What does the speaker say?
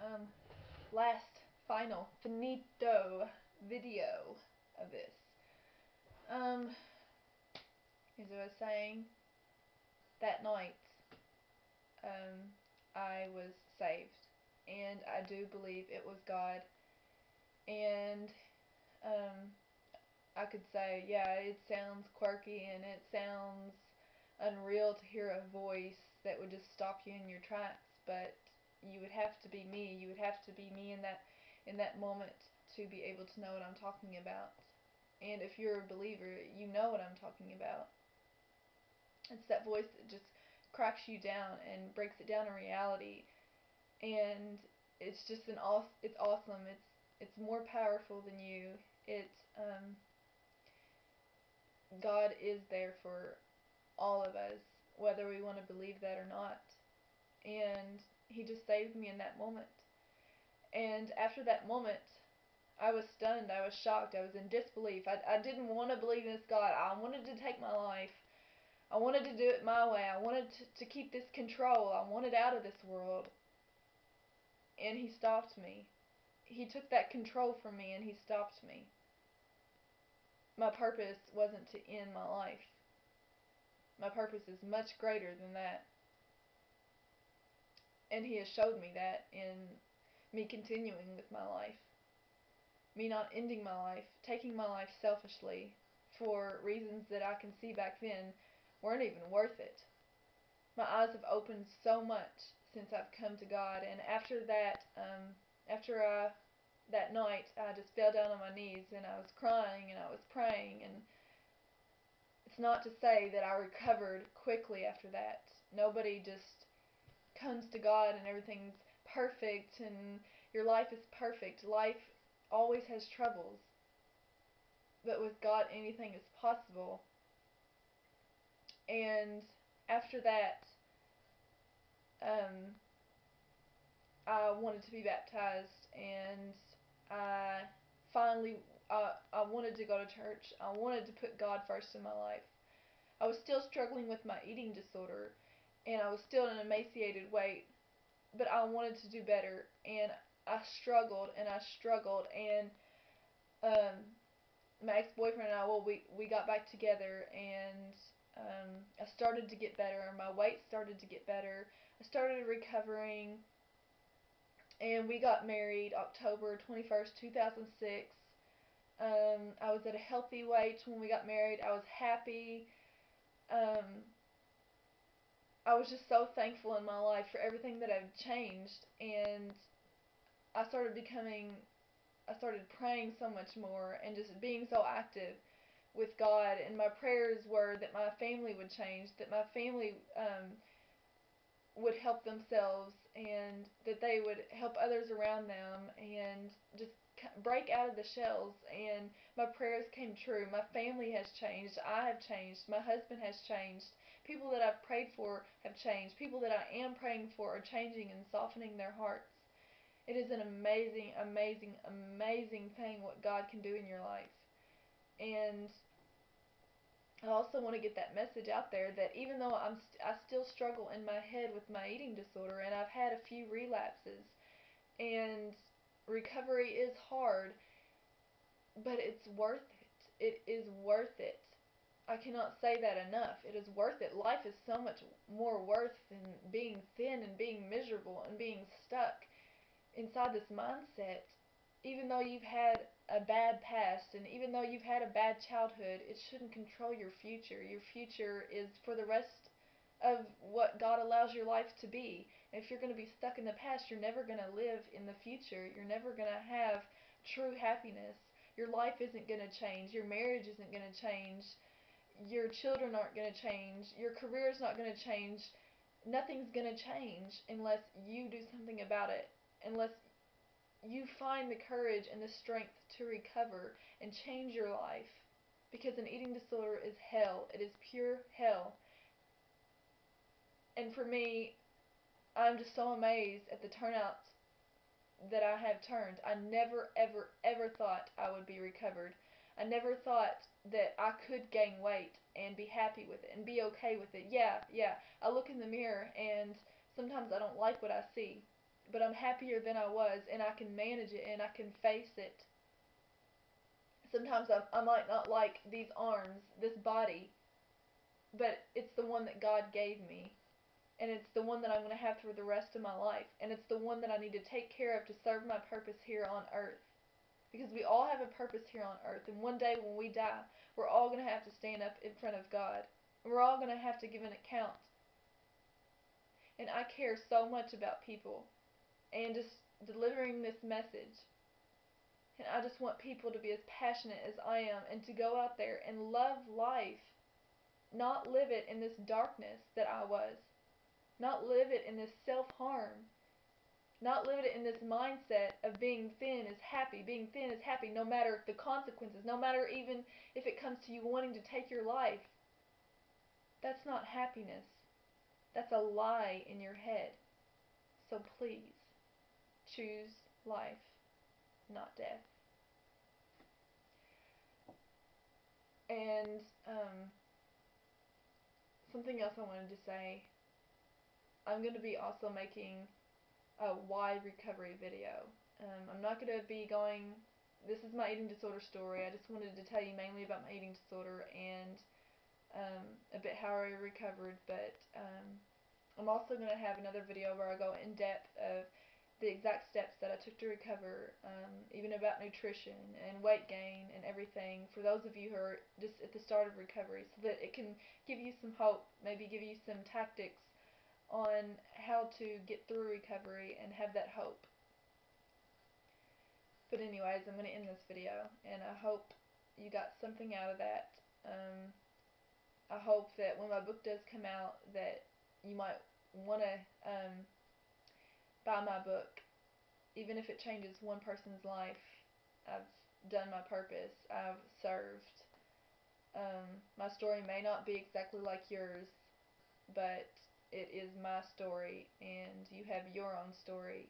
um, last, final, finito video of this. Um, as I was saying, that night, um, I was saved, and I do believe it was God. And um, I could say, yeah, it sounds quirky and it sounds unreal to hear a voice that would just stop you in your tracks, but you would have to be me. You would have to be me in that moment to be able to know what I'm talking about. And if you're a believer, you know what I'm talking about. It's that voice that just cracks you down and breaks it down in reality. And it's just it's awesome. It's more powerful than you. It God is there for all of us, whether we want to believe that or not. And He just saved me in that moment. And after that moment, I was stunned. I was shocked. I was in disbelief. I didn't want to believe in this God. I wanted to take my life. I wanted to do it my way. I wanted to keep this control. I wanted out of this world. And He stopped me. He took that control from me and He stopped me. My purpose wasn't to end my life. My purpose is much greater than that. And He has showed me that in me continuing with my life. Me not ending my life, taking my life selfishly for reasons that I can see back then weren't even worth it. My eyes have opened so much since I've come to God, and after that, that night, I just fell down on my knees and I was crying and I was praying, and it's not to say that I recovered quickly after that. Nobody just comes to God and everything's perfect and your life is perfect. Life always has troubles, but with God, anything is possible. And after that, um, I wanted to be baptized, and I finally, I wanted to go to church. I wanted to put God first in my life. I was still struggling with my eating disorder, and I was still in an emaciated weight, but I wanted to do better, and I struggled and I struggled, and um, my ex-boyfriend and I, well, we got back together, and I started to get better. My weight started to get better. I started recovering, and we got married October 21st, 2006. I was at a healthy weight when we got married. I was happy. Um, I was just so thankful in my life for everything that I've changed, and I started becoming, I started praying so much more and just being so active with God. And my prayers were that my family would change, that my family would help themselves, and that they would help others around them, and just break out of the shells. And my prayers came true. My family has changed. I have changed. My husband has changed. People that I've prayed for have changed. People that I am praying for are changing and softening their hearts. It is an amazing, amazing, amazing thing what God can do in your life. And I also want to get that message out there that even though I still struggle in my head with my eating disorder, and I've had a few relapses, and recovery is hard, but it's worth it. It is worth it. I cannot say that enough. It is worth it. Life is so much more worth than being thin and being miserable and being stuck inside this mindset. Even though you've had a bad past and even though you've had a bad childhood, it shouldn't control your future. Your future is for the rest of what God allows your life to be. And if you're going to be stuck in the past, you're never going to live in the future. You're never going to have true happiness. Your life isn't going to change. Your marriage isn't going to change. Your children aren't going to change. Your career is not going to change. Nothing's going to change unless you do something about it. Unless you find the courage and the strength to recover and change your life. Because an eating disorder is hell. It is pure hell. And for me, I'm just so amazed at the turnout that I have turned. I never, ever, ever thought I would be recovered. I never thought that I could gain weight and be happy with it and be okay with it. Yeah, yeah. I look in the mirror and sometimes I don't like what I see. but I'm happier than I was, and I can manage it, and I can face it. Sometimes I might not like these arms, this body, but it's the one that God gave me, and it's the one that I'm going to have for the rest of my life, and it's the one that I need to take care of to serve my purpose here on earth. Because we all have a purpose here on earth, and one day when we die, we're all going to have to stand up in front of God. We're all going to have to give an account. And I care so much about people and just delivering this message. And I just want people to be as passionate as I am and to go out there and love life, not live it in this darkness that I was, not live it in this self-harm, not live it in this mindset of being thin is happy, no matter the consequences, no matter even if it comes to you wanting to take your life. That's not happiness. That's a lie in your head. So please, choose life, not death. And something else I wanted to say, I'm going to be also making a why recovery video. I'm not going to be going, this is my eating disorder story. I just wanted to tell you mainly about my eating disorder and a bit how I recovered, but I'm also going to have another video where I go in depth of the exact steps that I took to recover, even about nutrition and weight gain and everything, for those of you who are just at the start of recovery, so that it can give you some hope, maybe give you some tactics on how to get through recovery and have that hope. But anyways, I'm going to end this video, and I hope you got something out of that. I hope that when my book does come out that you might want to buy my book, even if it changes one person's life. I've done my purpose. I've served. My story may not be exactly like yours, but it is my story, and you have your own story.